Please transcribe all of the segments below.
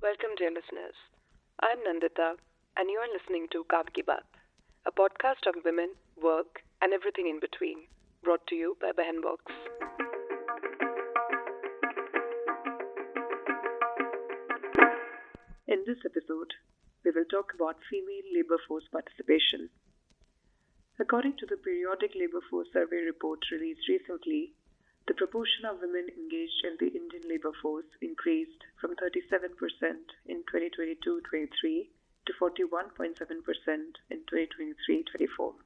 Welcome, dear listeners. I'm Nandita, and you are listening to Kaam Ki Baat, a podcast on women, work, and everything in between, brought to you by Behan. In this episode, we will talk about female labor force participation. According to the periodic labor force survey report released recently, the proportion of women engaged in the Indian labor force increased from 37% in 2022-23 to 41.7% in 2023-24.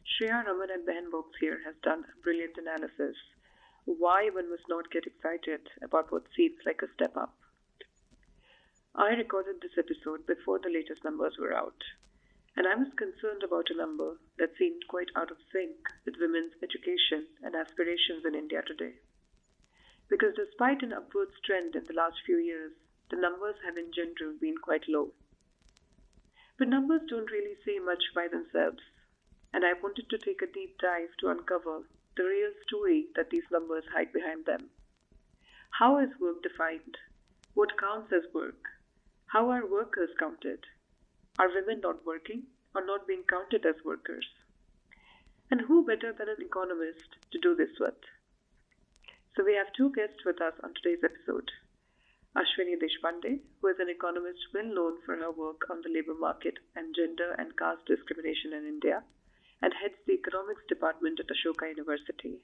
Shreya Raman and Behan here has done a brilliant analysis why one must not get excited about what seems like a step up. I recorded this episode before the latest numbers were out, and I was concerned about a number that seemed quite out of sync with women's education and aspirations in India today. Because despite an upwards trend in the last few years, the numbers have in general been quite low. But numbers don't really say much by themselves, and I wanted to take a deep dive to uncover the real story that these numbers hide behind them. How is work defined? What counts as work? How are workers counted? Are women not working or not being counted as workers? And who better than an economist to do this with? So we have two guests with us on today's episode. Ashwini Deshpande, who is an economist well known for her work on the labour market and gender and caste discrimination in India, and heads the economics department at Ashoka University.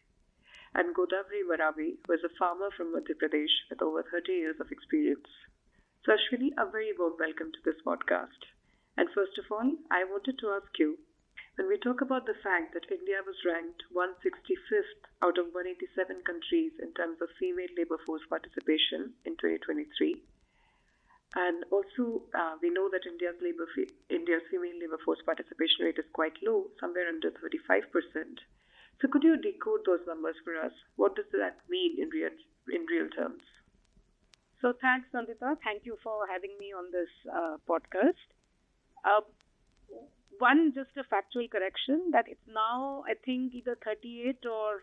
And Godavari Marawi, who is a farmer from Madhya Pradesh with over 30 years of experience. So Ashwini, a very warm welcome to this podcast. And first of all, I wanted to ask you, when we talk about the fact that India was ranked 165th out of 187 countries in terms of female labour force participation in 2023, and also we know that India's female labour force participation rate is quite low, somewhere under 35%. So could you decode those numbers for us? What does that mean in real terms? So thanks, Nandita. Thank you for having me on this podcast. One, just a factual correction that it's now, I think, either 38 or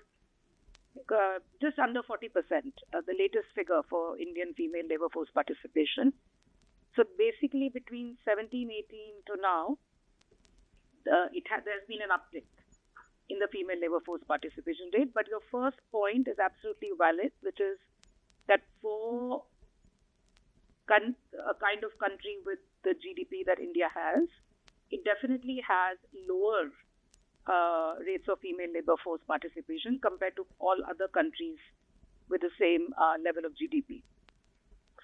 just under 40%, the latest figure for Indian female labor force participation. So basically between 17-18 to now, there's been an uptick in the female labor force participation rate. But your first point is absolutely valid, which is that for a kind of country with the GDP that India has, it definitely has lower rates of female labor force participation compared to all other countries with the same level of GDP.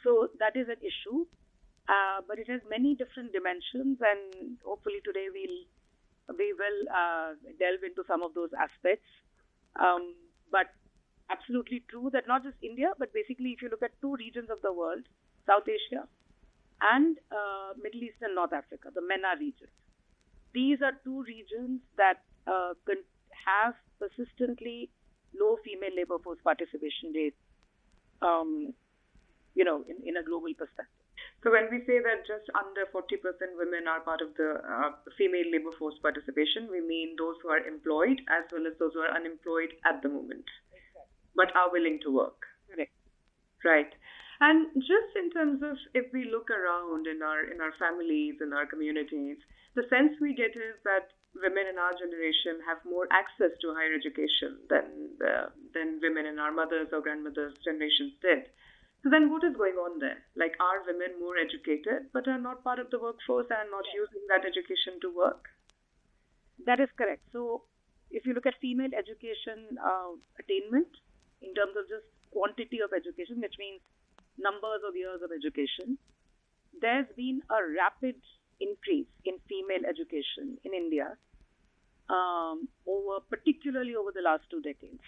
So that is an issue, but it has many different dimensions, and hopefully today we will delve into some of those aspects. But absolutely true that not just India, but basically if you look at two regions of the world, South Asia and Middle East and North Africa, the MENA region. These are two regions that have persistently low female labor force participation rates, in a global perspective. So when we say that just under 40% women are part of the female labor force participation, we mean those who are employed as well as those who are unemployed at the moment, but are willing to work. Correct. Right. And just in terms of if we look around in our families, in our communities, the sense we get is that women in our generation have more access to higher education than women in our mothers' or grandmothers' generations did. So then what is going on there? Like, are women more educated but are not part of the workforce and not using that education to work? That is correct. So if you look at female education attainment in terms of just quantity of education, which means numbers of years of education, there's been a rapid increase in female education in India, particularly over the last 2 decades.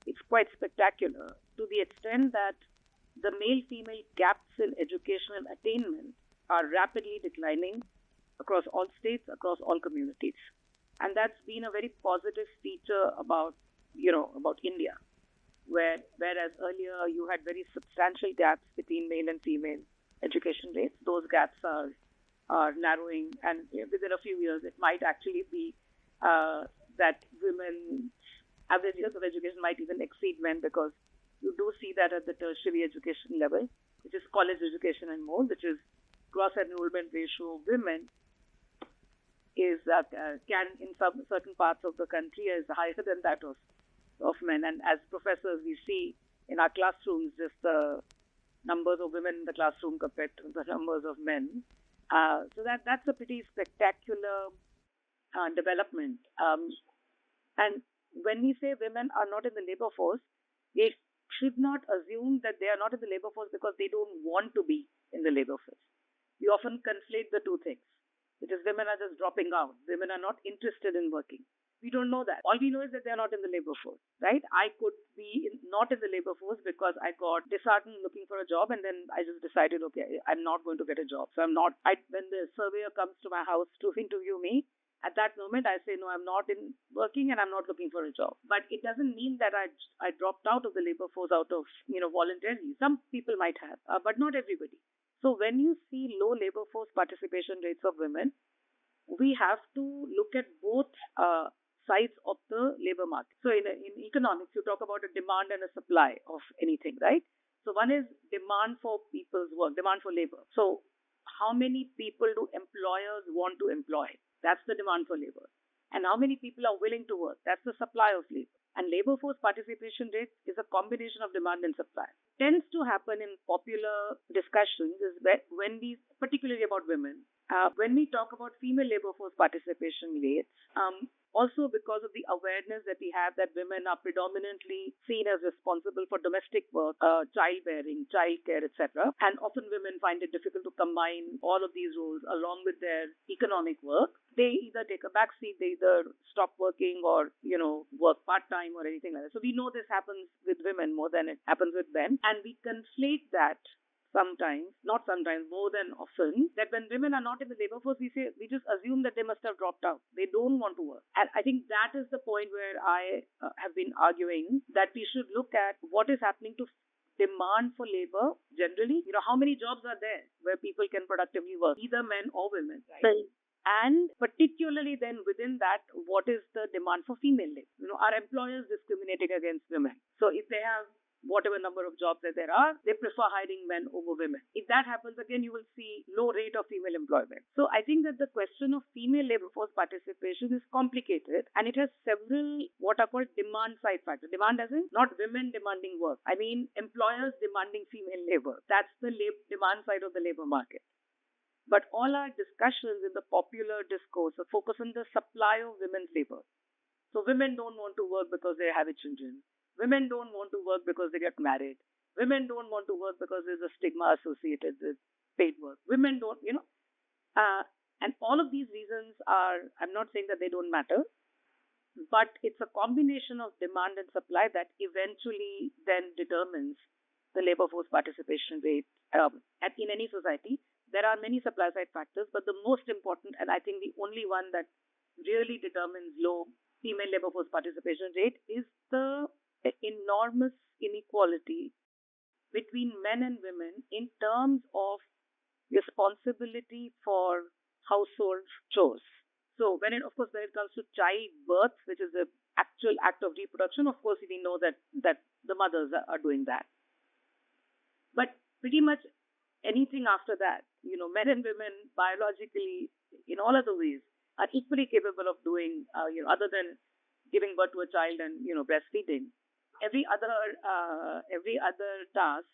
It's quite spectacular to the extent that the male-female gaps in educational attainment are rapidly declining across all states, across all communities. And that's been a very positive feature about India, whereas earlier you had very substantial gaps between male and female education rates. Those gaps are narrowing, and within a few years it might actually be that women's average years of education might even exceed men, because you do see that at the tertiary education level. which is college education and more, which is gross enrollment ratio of women, is can in some certain parts of the country is higher than that of men. And as professors, we see in our classrooms just the numbers of women in the classroom compared to the numbers of men. So that's a pretty spectacular development. And when we say women are not in the labor force, we should not assume that they are not in the labor force because they don't want to be in the labor force. We often conflate the two things. It is women are just dropping out. Women are not interested in working. We don't know that. All we know is that they are not in the labor force, right? I could be not in the labor force because I got disheartened looking for a job, and then I just decided, okay, I'm not going to get a job. So I'm not. When the surveyor comes to my house to interview me, at that moment I say, no, I'm not in working and I'm not looking for a job. But it doesn't mean that I dropped out of the labor force out of voluntarily. Some people might have, but not everybody. So when you see low labor force participation rates of women, we have to look at both sides of the labor market. So in economics, you talk about a demand and a supply of anything, right? So one is demand for people's work, demand for labor. So how many people do employers want to employ? That's the demand for labor. And how many people are willing to work? That's the supply of labor. And labor force participation rate is a combination of demand and supply. Tends to happen in popular discussions is when we, particularly about women, when we talk about female labor force participation rates, also because of the awareness that we have that women are predominantly seen as responsible for domestic work, childbearing, childcare, etc. And often women find it difficult to combine all of these roles along with their economic work. They either take a backseat, they either stop working or, work part-time or anything like that. So we know this happens with women more than it happens with men. And we conflate that sometimes, not sometimes, more than often, that when women are not in the labor force, we just assume that they must have dropped out. They don't want to work. And I think that is the point where I have been arguing that we should look at what is happening to demand for labor generally. How many jobs are there where people can productively work, either men or women, right? And particularly then within that, what is the demand for female labor? Are employers discriminating against women? So if they have whatever number of jobs that there are, they prefer hiring men over women. If that happens, again, you will see low rate of female employment. So I think that the question of female labor force participation is complicated, and it has several what are called demand side factors. Demand as in not women demanding work. I mean employers demanding female labor. That's the demand side of the labor market. But all our discussions in the popular discourse focus on the supply of women's labor. So women don't want to work because they have children. Women don't want to work because they get married. Women don't want to work because there's a stigma associated with paid work. Women don't, and all of these reasons are, I'm not saying that they don't matter, but it's a combination of demand and supply that eventually then determines the labor force participation rate. In any society, there are many supply side factors, but the most important, and I think the only one that really determines low female labor force participation rate is the enormous inequality between men and women in terms of responsibility for household chores. So when it comes to childbirth, which is the actual act of reproduction, of course we know that the mothers are doing that. But pretty much anything after that, men and women biologically in all other ways are equally capable of doing, other than giving birth to a child and breastfeeding. Every other task,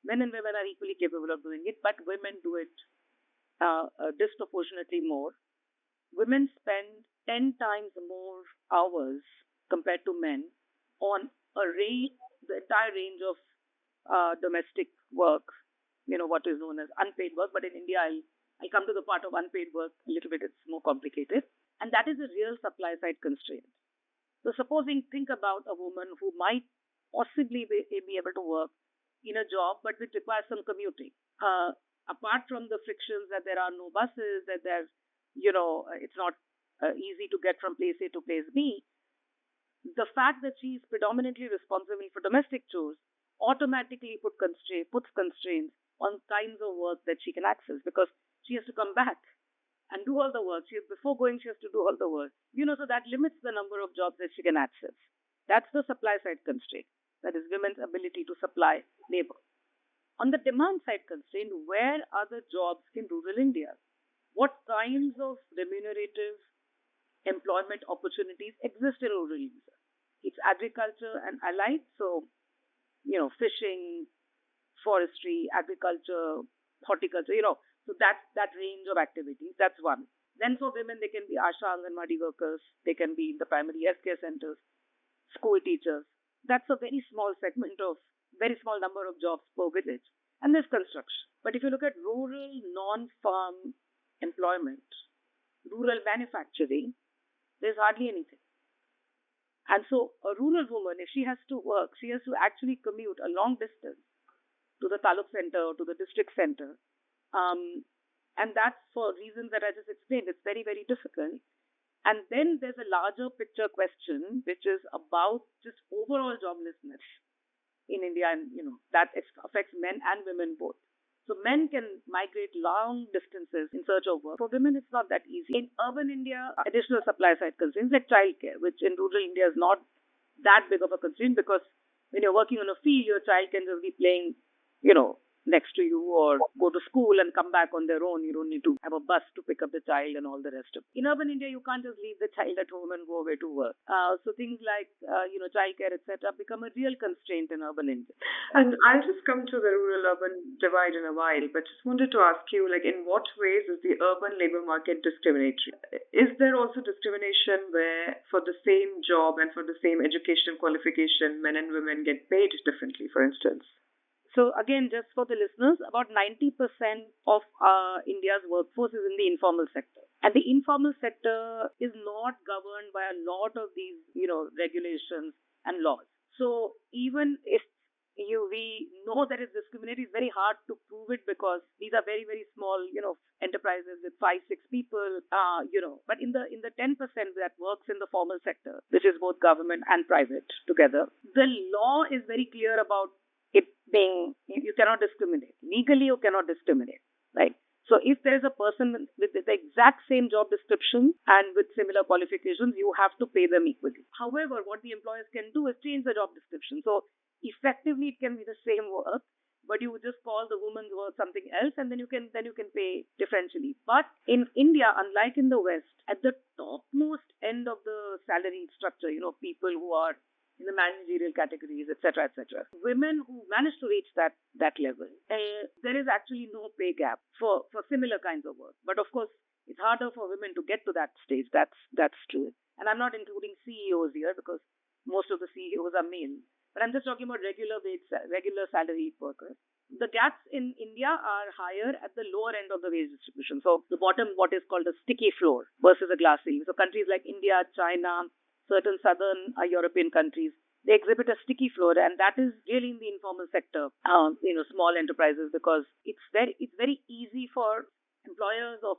men and women are equally capable of doing it, but women do it disproportionately more. Women spend 10 times more hours compared to men on the entire range of domestic work, what is known as unpaid work. But in India, I'll come to the part of unpaid work a little bit. It's more complicated. And that is a real supply side constraint. So think about a woman who might possibly be able to work in a job, but which requires some commuting. Apart from the frictions that there are no buses, that there's, it's not easy to get from place A to place B, the fact that she is predominantly responsible for domestic chores automatically puts constraints on kinds of work that she can access, because she has to come back and do all the work. Before going, she has to do all the work. So that limits the number of jobs that she can access. That's the supply side constraint. That is women's ability to supply labor. On the demand side constraint, where are the jobs in rural India? What kinds of remunerative employment opportunities exist in rural India? It's agriculture and allied, so fishing, forestry, agriculture, horticulture, so that range of activities. That's one. Then for women, they can be Asha Anganwadi workers, they can be in the primary healthcare centers, school teachers. That's a very small segment of, very small number of jobs per village. And there's construction. But if you look at rural non-farm employment, rural manufacturing, there's hardly anything. And so a rural woman, if she has to work, she has to actually commute a long distance to the taluk center or to the district center. And that's for reasons that I just explained. It's very, very difficult. And then there's a larger picture question, which is about just overall joblessness in India. And, that affects men and women both. So men can migrate long distances in search of work. For women, it's not that easy. In urban India, additional supply side constraints like childcare, which in rural India is not that big of a constraint, because when you're working on a field, your child can just be playing, next to you, or go to school and come back on their own. You don't need to have a bus to pick up the child and all the rest of it. In urban India, you can't just leave the child at home and go away to work. So things like, childcare, etc., become a real constraint in urban India. And I'll just come to the rural-urban divide in a while, but just wanted to ask you, in what ways is the urban labor market discriminatory? Is there also discrimination where for the same job and for the same education qualification, men and women get paid differently, for instance? So again, just for the listeners, about 90% of India's workforce is in the informal sector. And the informal sector is not governed by a lot of these, regulations and laws. So even if we know that it's discriminatory, it's very hard to prove it, because these are very, very small, enterprises with 5-6 people, But in the 10% that works in the formal sector, which is both government and private together, the law is very clear about it being, you cannot discriminate. Legally, you cannot discriminate, right? So if there is a person with the exact same job description and with similar qualifications, you have to pay them equally. However, what the employers can do is change the job description. So effectively, it can be the same work, but you would just call the woman's work something else, and then you can pay differentially. But in India, unlike in the West, at the topmost end of the salary structure, people who are in the managerial categories, etc., etc. Women who manage to reach that level, there is actually no pay gap for similar kinds of work. But of course, it's harder for women to get to that stage. That's true. And I'm not including CEOs here, because most of the CEOs are male. But I'm just talking about regular salaried workers. The gaps in India are higher at the lower end of the wage distribution. So the bottom, what is called a sticky floor versus a glass ceiling. So countries like India, China, certain southern European countries, they exhibit a sticky floor, and that is really in the informal sector, small enterprises, because it's very easy for employers of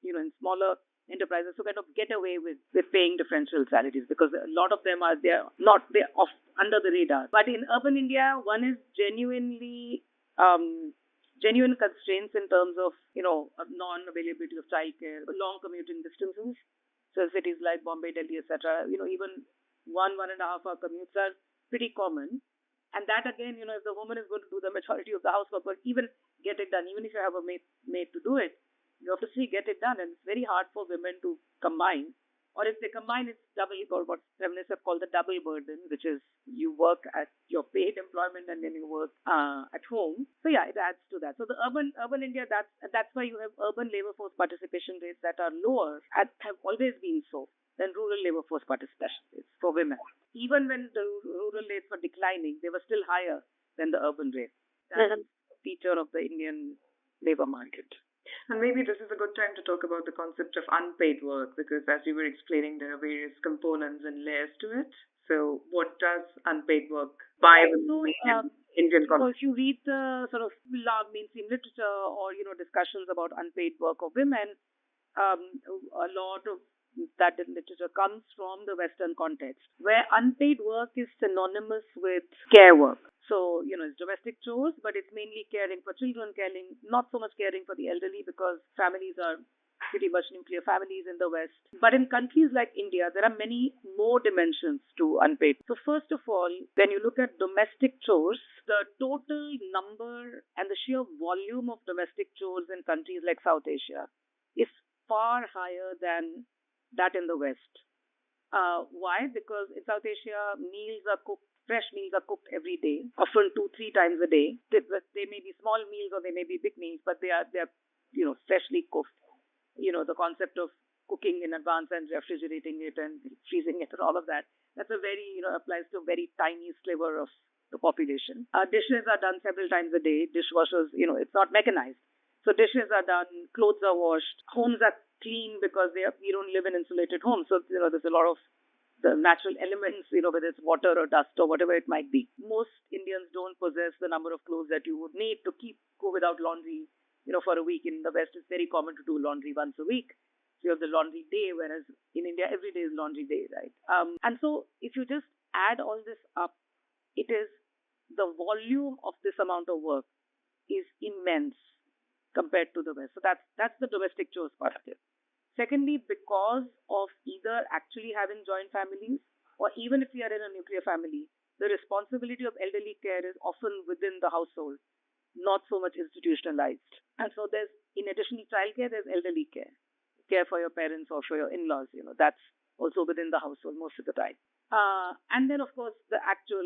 in smaller enterprises to kind of get away with paying differential salaries, because a lot of them they're off under the radar. But in urban India, one is genuine constraints in terms of non-availability of childcare, long commuting distances. So cities like Bombay, Delhi, etc., even 1.5 hour commutes are pretty common. And that again, if the woman is going to do the majority of the housework, but even get it done, even if you have a maid to do it, you have to get it done. And it's very hard for women to combine. Or if they combine, it's double, or what feminists have called the double burden, which is you work at your paid employment and then you work at home. So yeah, it adds to that. So the urban India, that's why you have urban labor force participation rates that are lower and have always been so than rural labor force participation rates for women. Even when the rural rates were declining, they were still higher than the urban rates. That's a feature of the Indian labor market. And maybe this is a good time to talk about the concept of unpaid work, because as you were explaining, there are various components and layers to it. So what does unpaid work by Indian context? So if you read the sort of mainstream literature or, discussions about unpaid work of women, a lot of that literature comes from the Western context, where unpaid work is synonymous with care work. So, it's domestic chores, but it's mainly caring for children, not so much caring for the elderly, because families are pretty much nuclear families in the West. But in countries like India, there are many more dimensions to unpaid. So first of all, when you look at domestic chores, the total number and the sheer volume of domestic chores in countries like South Asia is far higher than that in the West. Why? Because in South Asia, fresh meals are cooked every day, often 2-3 times a day. They may be small meals or they may be big meals, but they are freshly cooked. The concept of cooking in advance and refrigerating it and freezing it and all of that. That's a very, applies to a very tiny sliver of the population. Dishes are done several times a day. Dishwashers, it's not mechanized. So dishes are done, clothes are washed, homes are clean because we don't live in insulated homes. So, there's a lot of the natural elements, whether it's water or dust or whatever it might be. Most Indians don't possess the number of clothes that you would need to go without laundry, for a week. In the West, it's very common to do laundry once a week. So you have the laundry day, whereas in India, every day is laundry day, right? And so if you just add all this up, it is the volume of this amount of work is immense compared to the West. So that's the domestic chores part of it. Secondly, because of either actually having joint families or even if we are in a nuclear family, the responsibility of elderly care is often within the household, not so much institutionalized. And so there's, in addition to childcare, there's elderly care for your parents or for your in-laws. That's also within the household most of the time. And then, of course, the actual,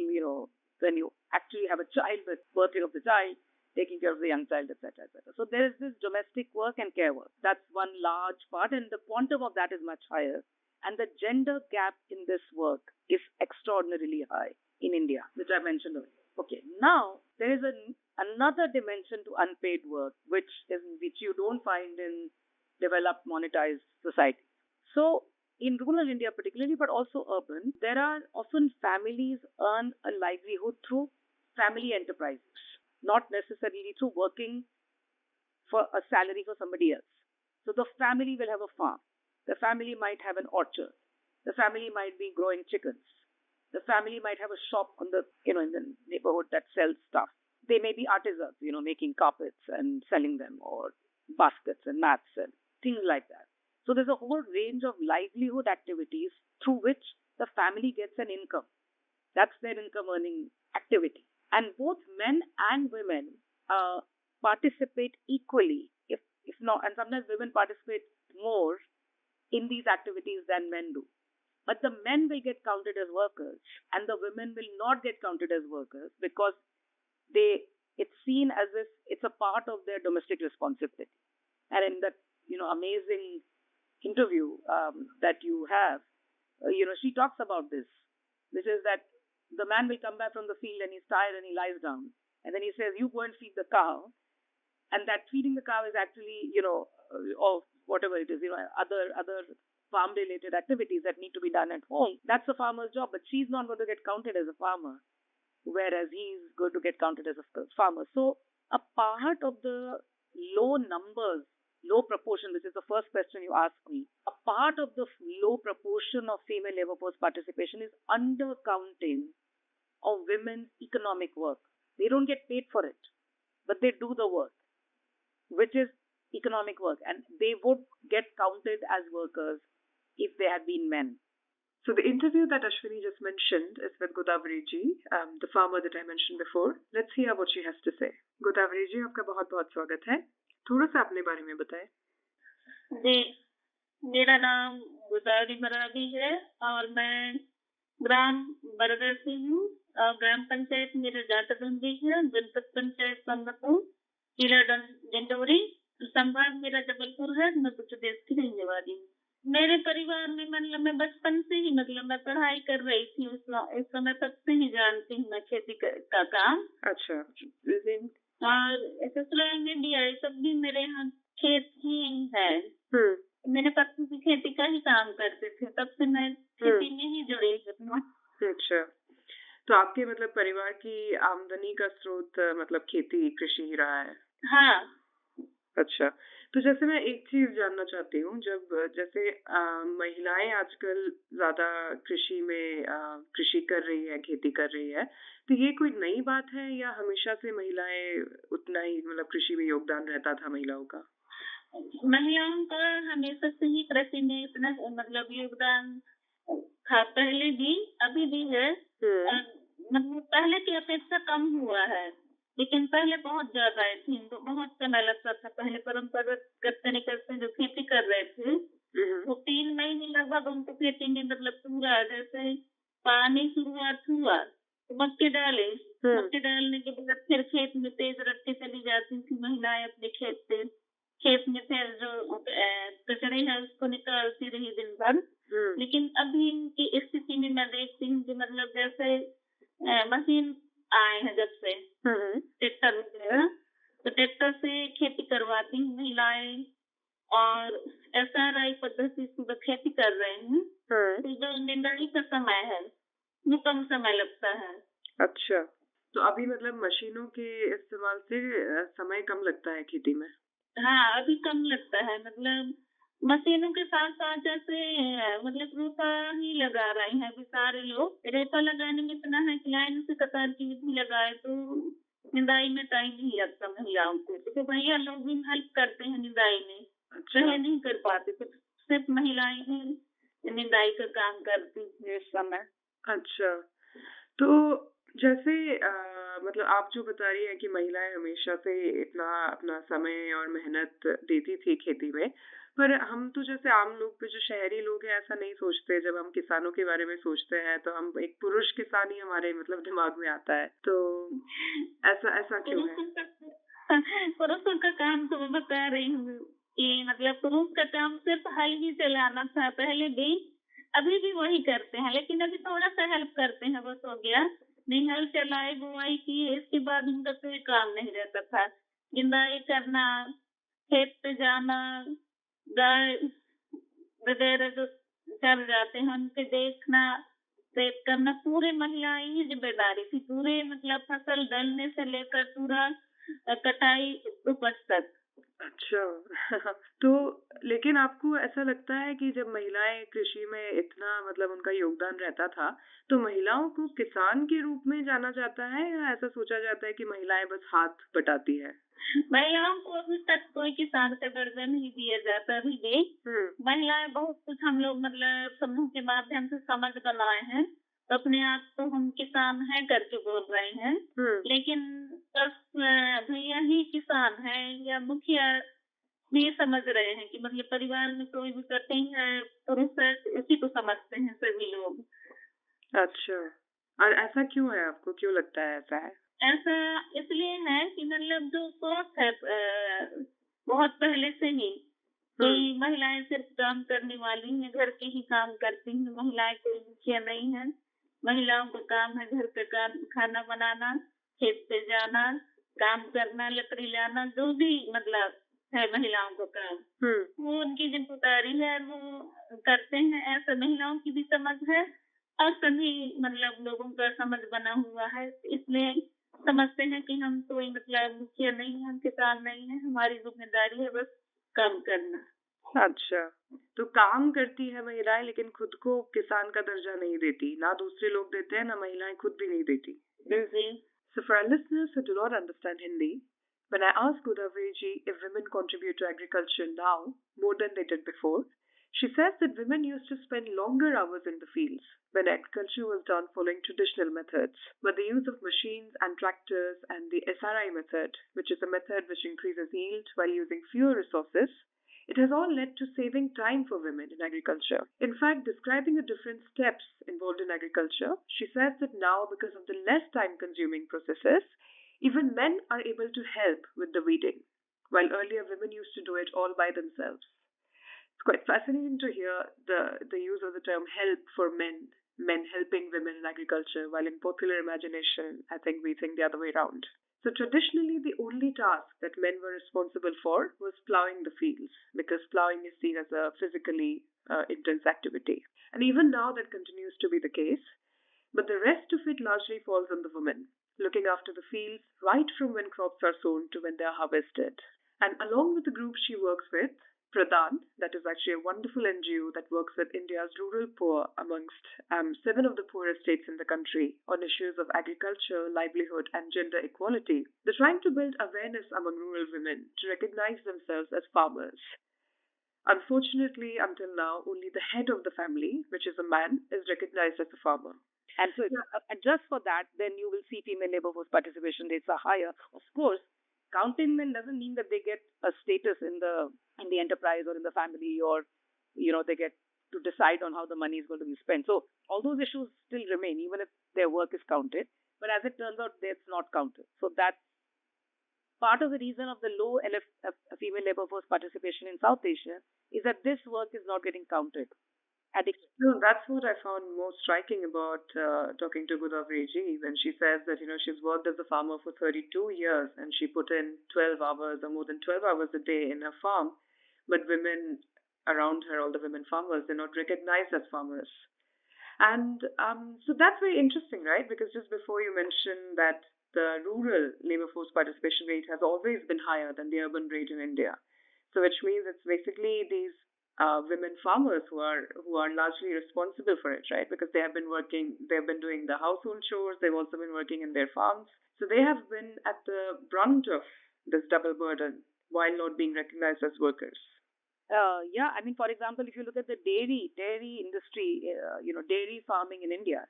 when you actually have a child, the birthing of the child, taking care of the young child, etc., etc. So there is this domestic work and care work. That's one large part, and the quantum of that is much higher. And the gender gap in this work is extraordinarily high in India, which I mentioned earlier. Okay, now there is another dimension to unpaid work, which you don't find in developed monetized societies. So in rural India particularly, but also urban, there are often families earn a livelihood through family enterprises, not necessarily through working for a salary for somebody else. So the family will have a farm. The family might have an orchard. The family might be growing chickens. The family might have a shop in the neighborhood that sells stuff. They may be artisans, making carpets and selling them, or baskets and mats and things like that. So there's a whole range of livelihood activities through which the family gets an income. That's their income earning activity. And both men and women participate equally, if not, and sometimes women participate more in these activities than men do. But the men will get counted as workers, and the women will not get counted as workers because it's seen as if it's a part of their domestic responsibility. And in that amazing interview that you have, she talks about this, which is that the man will come back from the field and he's tired and he lies down. And then he says, you go and feed the cow. And that feeding the cow is actually, or whatever it is, other farm-related activities that need to be done at home. That's a farmer's job, but she's not going to get counted as a farmer, whereas he's going to get counted as a farmer. So a part of the low proportion, which is the first question you asked me, a part of the low proportion of female labor force participation is undercounting of women's economic work. They don't get paid for it, but they do the work, which is economic work, and they would get counted as workers if they had been men. So the interview that Ashwini just mentioned is with Godavari ji, the farmer that I mentioned before. Let's hear what she has to say. Godavari ji, आपका बहुत-बहुत स्वागत है. थोड़ा सा अपने बारे में बताएं. जी, मेरा नाम गोदावरी मरावी है और मैं ग्राम बरगढ़ से हूँ. ग्राम पंचायत मेरा जाटगंजी है, जनपद पंचायत संगपुर, जिला डिंडोरी, संभाग मेरा जबलपुर है. मैं उत्तर प्रदेश की रहने वाली हूँ. मेरे परिवार में मैं बचपन से ही मैं पढ़ाई कर रही थी. उस समय तक से ही जानती हूँ मैं खेती का काम. अच्छा. और ससुराल में भी है, सब भी मेरे यहाँ खेत ही है. मेरे पति भी खेती का ही काम करते थे, तब से मैं खेती में ही जुड़ी हूँ. अच्छा, तो आपके परिवार की आमदनी का स्रोत खेती कृषि ही रहा है? हाँ. अच्छा, तो जैसे मैं एक चीज जानना चाहती हूँ, जैसे महिलाएं आजकल ज्यादा कृषि कर रही है, खेती कर रही है, तो ये कोई नई बात है या हमेशा से महिलाएं उतना ही कृषि में योगदान रहता था महिलाओं का? महिलाओं का हमेशा से ही कृषि में इतना मतलब योगदान था, पहले भी अभी भी है। मतलब पहले की अपेक्षा कम हुआ है, लेकिन पहले बहुत ज्यादा थी, तो बहुत समय लगता था। पहले परंपरागत तरीके से जो खेती कर रहे थे, वो 3 महीने लगभग उनको खेती में मतलब पूरा, जैसे पानी शुरुआत हुआ तो मक्के डाले, मक्के डालने के बाद फिर खेत में तेज रखते चली जाती थी महिलाएं अपने खेत में फिर जो कचड़े है उसको निकालती रही दिन भर। लेकिन अभी की स्थिति में मैं देखती हूँ कि मतलब जैसे मशीन आए हैं जब से, ट्रैक्टर वगैरह, तो ट्रैक्टर से खेती करवाती हूँ महिलाएं, और SRI पद्धति से खेती कर रहे हैं। तो जो निंदाई का समय है वो कम समय लगता है। अच्छा, तो अभी मतलब मशीनों के इस्तेमाल से समय कम लगता है खेती में? हाँ, अभी कम लगता है। मतलब मशीनों के साथ साथ जैसे मतलब रोपा ही लगा रहे हैं अभी सारे लोग। रोपा लगाने में इतना है कि लाइन से कतार की विधि लगाए तो निदाई में टाइम नहीं लगता महिलाओं को, तो भैया लोग भी हेल्प करते हैं निदाई में। अच्छा। नहीं कर पाते, तो सिर्फ महिलाएं ही निदाई का काम करती है इस समय। अच्छा, तो जैसे मतलब आप जो बता रही है कि महिलाएं हमेशा से इतना अपना समय और मेहनत देती थी खेती में, पर हम तो जैसे आम लोग पे जो शहरी लोग हैं ऐसा नहीं सोचते। जब हम किसानों के बारे में सोचते हैं तो हम एक पुरुष किसान ही हमारे मतलब दिमाग में आता है, तो ऐसा क्यों है? पुरुषों का काम तो मैं बता रही हूँ कि मतलब पुरुष का काम सिर्फ हल ही चलाना था पहले भी, अभी भी वही करते हैं, लेकिन अभी थोड़ा सा हेल्प करते हैं, बस हो गया। नहीं, हल चलाए, बुआई की, इसके बाद उनका कोई काम नहीं रहता था। निंदाई करना, खेत पे जाना, गाय वगैरह जो चल जाते हैं उनके देखना, सेव करना, पूरे महिलाएं ही जिम्मेदारी थी। पूरे मतलब फसल डलने से लेकर पूरा कटाई उपज तक। अच्छा तो लेकिन आपको ऐसा लगता है कि जब महिलाएं कृषि में इतना मतलब उनका योगदान रहता था, तो महिलाओं को किसान के रूप में जाना जाता है या ऐसा सोचा जाता है कि महिलाएं बस हाथ बटाती है? महिलाओं को अभी तक कोई किसान का दर्जा नहीं दिया जाता। अभी भी महिलाएं बहुत कुछ हम लोग मतलब समूह के माध्यम से समझ बनाए हैं, तो अपने आप को हम किसान हैं करके बोल रहे हैं। लेकिन बस भैया ही किसान है या मुखिया भी समझ रहे हैं कि मतलब परिवार में कोई भी कटिंग है पुरुष है, इसी को समझते हैं सभी लोग। अच्छा, और ऐसा क्यों है? आपको क्यों लगता है ऐसा है? ऐसा इसलिए है कि मतलब जो सोच है बहुत पहले से ही कि महिलाएं सिर्फ काम करने वाली हैं, घर के ही काम करती हैं, महिलाएं कोई मुखिया नहीं है। महिलाओं का काम है घर पे काम, खाना बनाना, खेत पे जाना, काम करना, लकड़ी लाना, जो भी मतलब है महिलाओं का काम, वो उनकी जिम्मेदारी है, वो करते हैं। ऐसा महिलाओं की भी समझ है और सभी मतलब लोगों का समझ बना हुआ है, इसलिए समझते हैं कि हम कोई मतलब मुखिया नहीं है, हम किसान नहीं है, हमारी जिम्मेदारी है बस काम करना। अच्छा, तो काम करती है महिलाएं लेकिन खुद को किसान का दर्जा नहीं देती, ना दूसरे लोग देते हैं ना महिलाएं खुद भी नहीं देती। So for our listeners who do not understand Hindi, when I asked Godavari ji if women contribute to agriculture now more than they did before, she says that women used to spend longer hours in the fields when agriculture was done following traditional methods. But the use of machines and tractors and the SRI method, which is a method which increases yield while using fewer resources, it has all led to saving time for women in agriculture. In fact, describing the different steps involved in agriculture, she says that now, because of the less time-consuming processes, even men are able to help with the weeding, while earlier women used to do it all by themselves. It's quite fascinating to hear the use of the term help for men helping women in agriculture, while in popular imagination, I think we think the other way around. So traditionally, the only task that men were responsible for was plowing the fields, because plowing is seen as a physically intense activity. And even now, that continues to be the case. But the rest of it largely falls on the women, looking after the fields right from when crops are sown to when they are harvested. And along with the group she works with, Pradan, that is actually a wonderful NGO that works with India's rural poor amongst 7 of the poorest states in the country on issues of agriculture, livelihood, and gender equality. They're trying to build awareness among rural women to recognize themselves as farmers. Unfortunately, until now, only the head of the family, which is a man, is recognized as a farmer. And so, just for that, then you will see female labor force participation rates are higher. Of course, counting men doesn't mean that they get a status in the enterprise or in the family, or they get to decide on how the money is going to be spent. So all those issues still remain, even if their work is counted. But as it turns out, it's not counted. So that's part of the reason of the low female labor force participation in South Asia is that this work is not getting counted. No, that's what I found most striking about talking to Godavari ji, when she says that she's worked as a farmer for 32 years and she put in 12 hours or more than 12 hours a day in her farm, but women around her, all the women farmers, they're not recognized as farmers. And so that's very interesting, right? Because just before you mentioned that the rural labor force participation rate has always been higher than the urban rate in India. So which means it's basically these women farmers who are largely responsible for it, right? Because they've been doing the household chores, they've also been working in their farms. So they have been at the brunt of this double burden while not being recognized as workers. Yeah, I mean, for example, if you look at the dairy industry, dairy farming in India,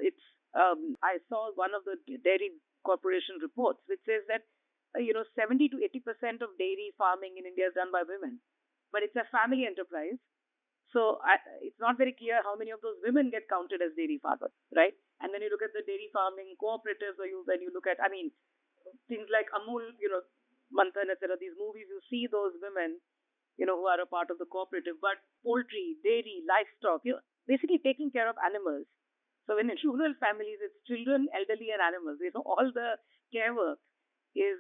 it's I saw one of the dairy corporation reports which says that 70 to 80% of dairy farming in India is done by women, but it's a family enterprise. So it's not very clear how many of those women get counted as dairy farmers, right? And then you look at the dairy farming cooperatives, or when you look at, things like Amul, Manthan, etc. These movies, you see those women, who are a part of the cooperative, but poultry, dairy, livestock, basically taking care of animals. So when in rural families, it's children, elderly, and animals. All the care work is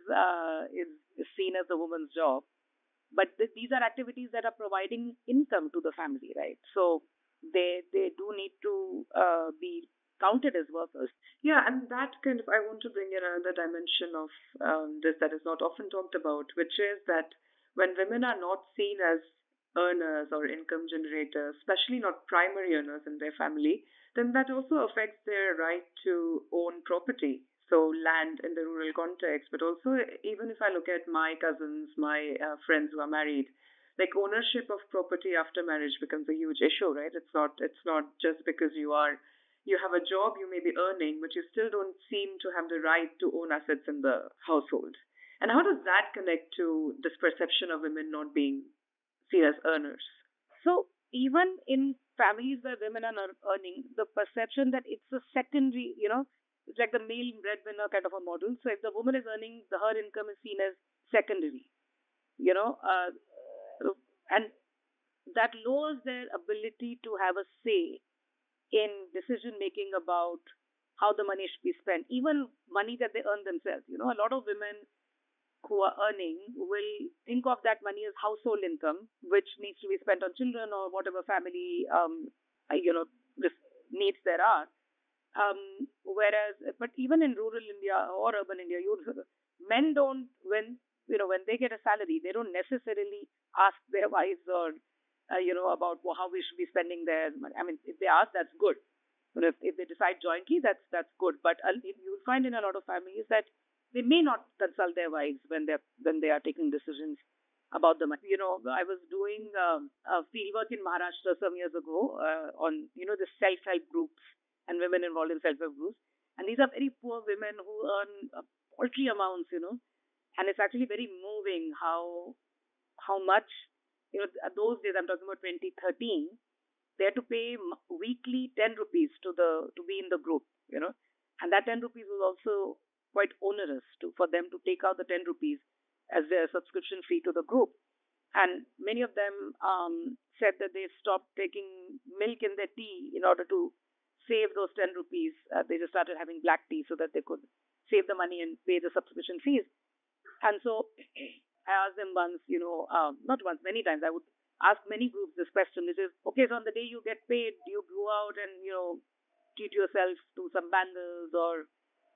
seen as the woman's job. But these are activities that are providing income to the family, right? So they do need to be counted as workers. Yeah, and that I want to bring in another dimension of this that is not often talked about, which is that when women are not seen as earners or income generators, especially not primary earners in their family, then that also affects their right to own property. So land in the rural context, but also even if I look at my cousins, my friends who are married, like ownership of property after marriage becomes a huge issue, right? It's not just because you have a job you may be earning, but you still don't seem to have the right to own assets in the household. And how does that connect to this perception of women not being seen as earners? So even in families where women are earning, the perception that it's a secondary, it's like the male breadwinner kind of a model. So if the woman is earning, her income is seen as secondary, and that lowers their ability to have a say in decision making about how the money should be spent, even money that they earn themselves. A lot of women who are earning will think of that money as household income, which needs to be spent on children or whatever family, needs there are. But even in rural India or urban India, men don't, when they get a salary, they don't necessarily ask their wives or, about how we should be spending their money. If they ask, that's good. But if they decide jointly, that's good. But you'll find in a lot of families that they may not consult their wives when they are taking decisions about the money. I was doing a field work in Maharashtra some years ago on the self-help groups and women involved in self-help groups, and these are very poor women who earn paltry amounts, and it's actually very moving how much those days. I'm talking about 2013. They had to pay weekly 10 rupees to be in the group, and that 10 rupees was also quite onerous for them to take out the 10 rupees as their subscription fee to the group. And many of them said that they stopped taking milk in their tea in order to save those 10 rupees. They just started having black tea so that they could save the money and pay the subscription fees. And so I asked them once, not once, many times, I would ask many groups this question, which is, okay, so on the day you get paid, do you go out and, treat yourself to some bangles or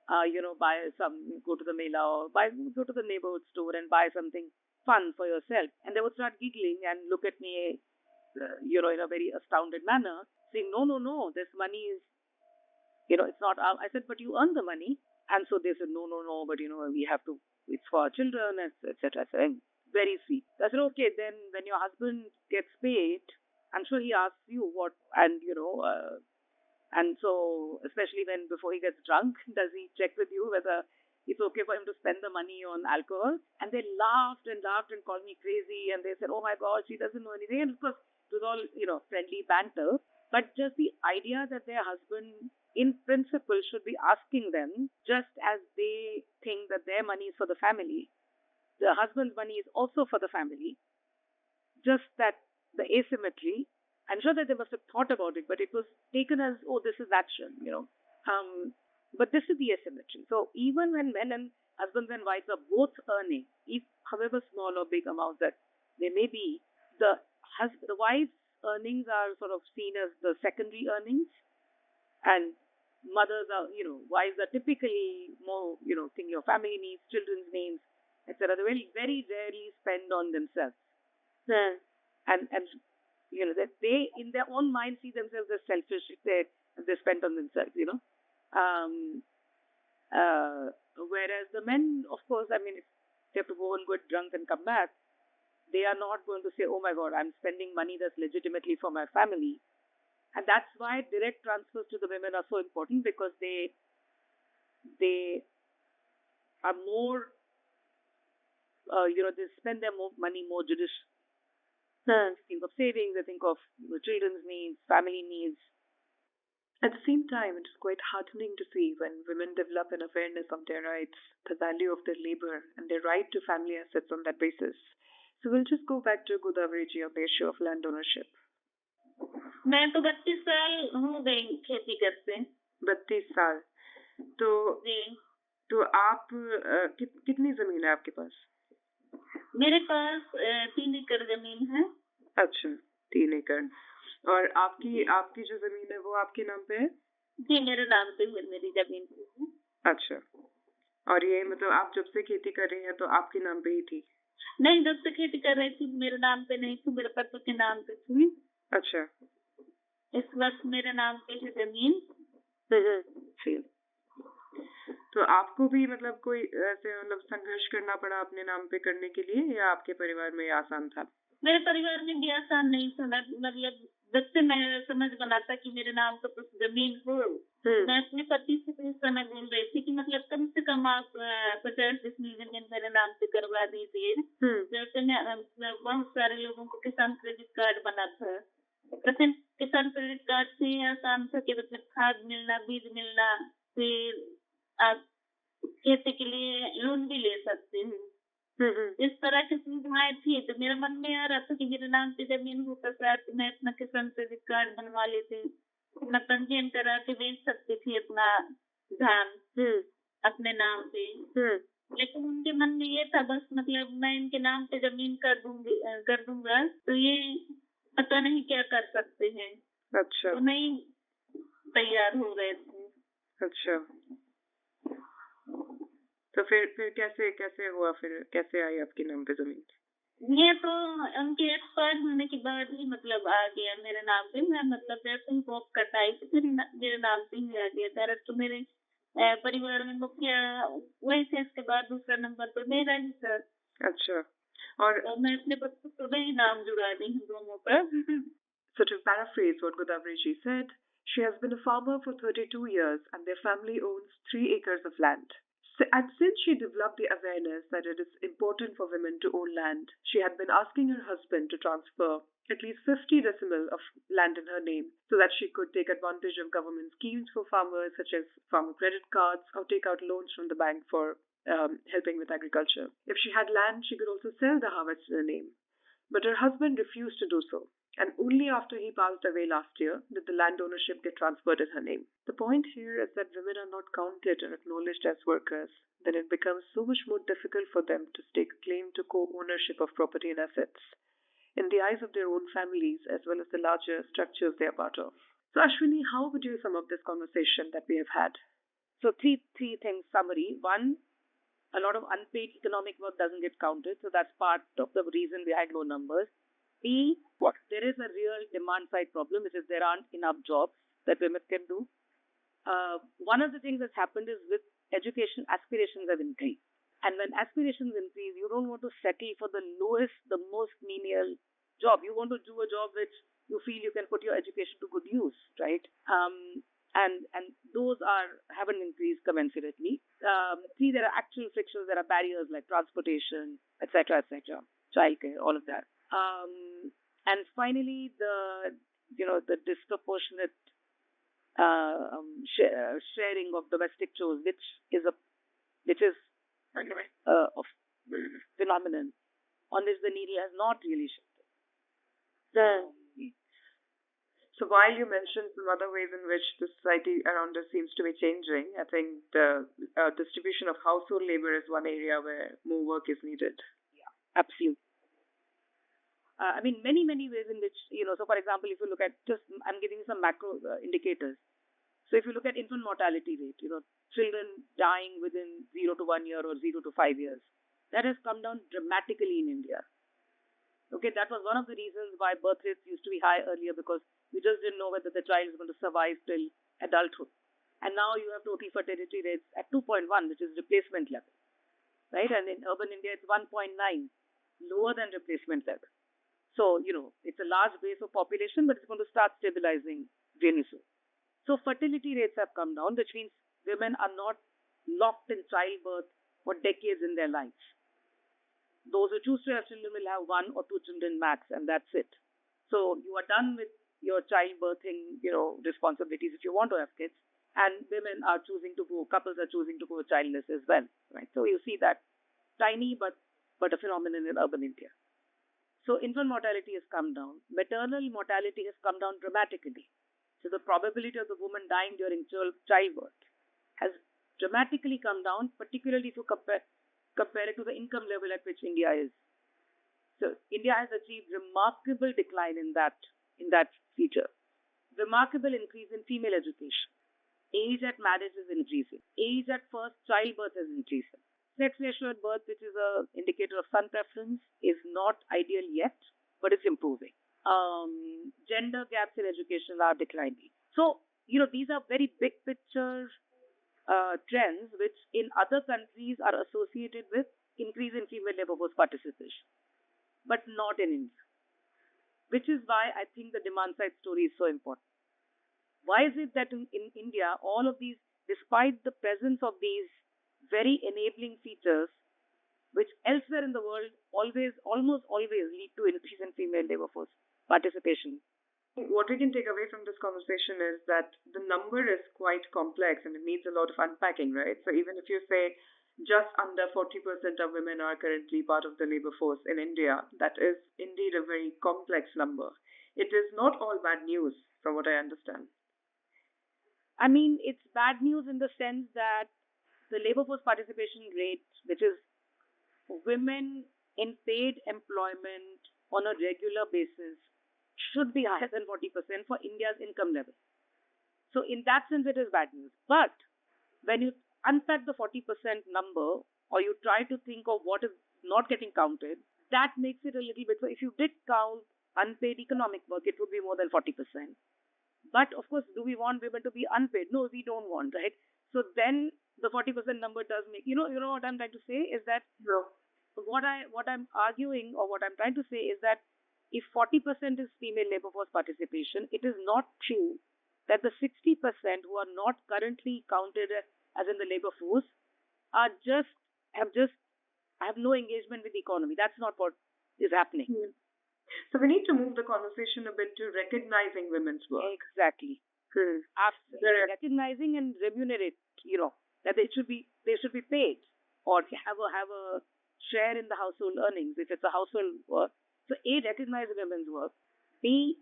go to the mela or go to the neighborhood store and buy something fun for yourself. And they would start giggling and look at me, in a very astounded manner, saying, no, this money is, it's not our. I said, but you earn the money. And so they said, no, but, we have to, it's for our children, etc. Very sweet. I said, okay, then when your husband gets paid, I'm sure he asks you what, and, and so, especially before he gets drunk, does he check with you whether it's okay for him to spend the money on alcohol? And they laughed and called me crazy. And they said, oh my God, she doesn't know anything. And of course, it was all, friendly banter. But just the idea that their husband, in principle, should be asking them, just as they think that their money is for the family, the husband's money is also for the family. Just that the asymmetry, I'm sure that they must have thought about it, but it was taken as, oh, this is action, But this is the asymmetry. So even when men and husbands and wives are both earning, if however small or big amounts that they may be, the wife's earnings are sort of seen as the secondary earnings, and mothers are, wives are typically more, thinking of family needs, children's needs, etc. They very, very rarely spend on themselves. Yeah. And that they in their own mind see themselves as selfish if they spend on themselves, whereas the men, of course, if they have to go and get drunk and come back, they are not going to say, oh my God, I'm spending money that's legitimately for my family. And that's why direct transfers to the women are so important, because they are more, they spend their money more judiciously. They think of savings, they think of children's needs, family needs. At the same time, it is quite heartening to see when women develop an awareness of their rights, the value of their labor, and their right to family assets on that basis. So we'll just go back to Godavari ji on the issue of land ownership. मैं तो 32 साल हो गई खेती करते. 32 साल. तो आप कितनी जमीन है आपके पास? मेरे पास 3 एकड़ जमीन है. अच्छा, 3 एकड़. और आपकी जो जमीन है वो आपके नाम पे है? जी, मेरे नाम पे है, मेरी जमीन पे है. अच्छा. और ये मतलब आप जब से खेती कर रही हैं तो आपके नाम पे ही थी? नहीं, जब से खेती कर रही थी मेरे नाम पे नहीं थी, मेरे पति के नाम पे थी. अच्छा. इस वक्त मेरे नाम पे है जमीन. ठीक. तो आपको भी मतलब कोई ऐसे संघर्ष करना पड़ा अपने नाम पे करने के लिए, या आपके परिवार में आसान था? मेरे परिवार में भी आसान नहीं था. मतलब जब से मैं समझ बनाता कि मेरे नाम पे कुछ जमीन हो, मैं अपने पति से इस समय बोल रही थी कि मतलब कम से कम आप 50 डिसमिल जमीन मेरे नाम पे करवा दीजिए. जैसे मैं बहुत सारे लोगों को किसान क्रेडिट कार्ड बना था. किसान क्रेडिट कार्ड से आसान था कि मतलब खाद मिलना, बीज मिलना, फिर आप खेती के लिए लोन भी ले सकते हैं. इस तरह की सुविधाएं थी. तो मेरे मन में आ रहा था कि मेरे नाम पे जमीन होता शायद मैं अपना किसान क्रेडिट कार्ड बनवा लेती, अपना पंजीयन करा के बेच सकती थी अपना धान अपने नाम पे. लेकिन उनके मन में ये था बस मतलब मैं इनके नाम पे जमीन कर दूंगा तो ये पता नहीं क्या कर सकते हैं. अच्छा. तो नहीं तैयार हो रहे थे. अच्छा. तो फिर कैसे हुआ, फिर कैसे आई आपके नाम पे जमीन? ये तो उनके एक्सपायर होने के बाद ही मतलब आ गया मेरे नाम पे. मैं मतलब जैसे ही वॉक कटाई तो फिर मेरे नाम पे ही आ गया. डायरेक्ट तो मेरे परिवार में मुखिया वही थे, इसके बाद दूसरा नंबर पे मेरा ही सर. अच्छा. और मैं अपने बच्चों को भी नाम जुड़ा दी हूँ दोनों पर. So to paraphrase what Godavari ji said, she has been a farmer for 32 years and their family owns 3 acres of land. And since she developed the awareness that it is important for women to own land, she had been asking her husband to transfer at least 50 decimal of land in her name so that she could take advantage of government schemes for farmers such as farmer credit cards or take out loans from the bank for helping with agriculture. If she had land, she could also sell the harvest in her name. But her husband refused to do so. And only after he passed away last year did the land ownership get transferred in her name. The point here is that women are not counted or acknowledged as workers. Then it becomes so much more difficult for them to stake claim to co-ownership of property and assets in the eyes of their own families as well as the larger structures they are part of. So Ashwini, how would you sum up this conversation that we have had? So three things summary. One, a lot of unpaid economic work doesn't get counted, so that's part of the reason behind low numbers. B, there is a real demand side problem, which is there aren't enough jobs that women can do. One of the things that's happened is with education, aspirations have increased. And when aspirations increase, you don't want to settle for the lowest, the most menial job. You want to do a job which you feel you can put your education to good use, right? And those haven't increased commensurately. Three, there are actual frictions, there are barriers like transportation, etc., childcare, all of that. And finally, the disproportionate sharing of domestic chores, which is a phenomenon on which the needle has not really shifted. So while you mentioned some other ways in which the society around us seems to be changing, I think the distribution of household labor is one area where more work is needed. Yeah, absolutely. I mean, many ways in which, so for example, if you look at I'm giving you some macro indicators. So if you look at infant mortality rate, children dying within 0 to 1 year or 0 to 5 years, that has come down dramatically in India. Okay, that was one of the reasons why birth rates used to be high earlier, because we just didn't know whether the child is going to survive till adulthood. And now you have total fertility rates at 2.1, which is replacement level, right? And in urban India, it's 1.9, lower than replacement level. So, it's a large base of population, but it's going to start stabilizing really soon. So fertility rates have come down, which means women are not locked in childbirth for decades in their lives. Those who choose to have children will have 1 or 2 children max, and that's it. So you are done with your childbirthing, responsibilities if you want to have kids. And women are couples are choosing to go childless as well, right? So you see that tiny but a phenomenon in urban India. So infant mortality has come down. Maternal mortality has come down dramatically. So the probability of the woman dying during childbirth has dramatically come down, particularly if you compare it to the income level at which India is. So India has achieved remarkable decline in that feature. Remarkable increase in female education. Age at marriage is increasing. Age at first childbirth is increasing. Sex ratio at birth, which is an indicator of son preference, is not ideal yet, but it's improving. Gender gaps in education are declining. So, these are very big picture trends which in other countries are associated with increase in female labor force participation, but not in India. Which is why I think the demand side story is so important. Why is it that in India, all of these, despite the presence of these very enabling features, which elsewhere in the world almost always lead to increase in female labor force participation? What we can take away from this conversation is that the number is quite complex and it needs a lot of unpacking, right? So even if you say just under 40% of women are currently part of the labor force in India, that is indeed a very complex number. It is not all bad news, from what I understand. I mean, it's bad news in the sense that the labor force participation rate, which is women in paid employment on a regular basis, should be higher than 40% for India's income level. So in that sense, it is bad news. But when you unpack the 40% number, or you try to think of what is not getting counted, that makes it a little bit. So if you did count unpaid economic work, it would be more than 40%. But of course, do we want women to be unpaid? No, we don't want, right? So then the 40% number does make, what I'm trying to say is that what I'm arguing, or what I'm trying to say is that if 40% is female labor force participation, it is not true that the 60% who are not currently counted as in the labor force have no engagement with the economy. That's not what is happening. Mm. So we need to move the conversation a bit to recognizing women's work. Exactly. Absolutely. Recognizing and remunerate, that they should be paid or have a share in the household earnings if it's a household work. So A, recognize women's work. B,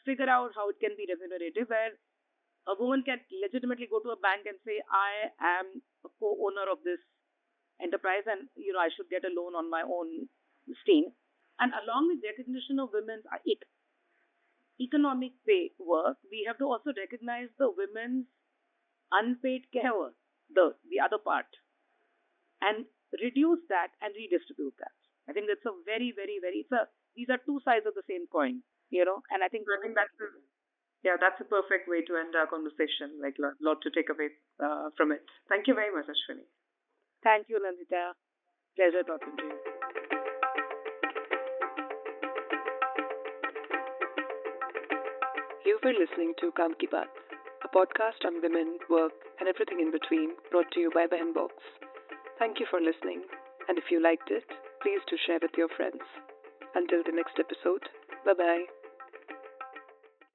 figure out how it can be remunerative, where a woman can legitimately go to a bank and say, I am a co-owner of this enterprise and, I should get a loan on my own steam. And along with recognition of women's economic pay work, we have to also recognize the women's unpaid care work. the other part and reduce that and redistribute that. I think that's a very, very, very, these are two sides of the same coin, and I think that's a perfect way to end our conversation. Like a lot to take away from it. Thank you very much, Ashwini. Thank you, Nandita. Pleasure talking to you. You were listening to Kaam Ki Baat, a podcast on women, work, and everything in between, brought to you by Behan Box. Thank you for listening, and if you liked it, please do share with your friends. Until the next episode, bye-bye.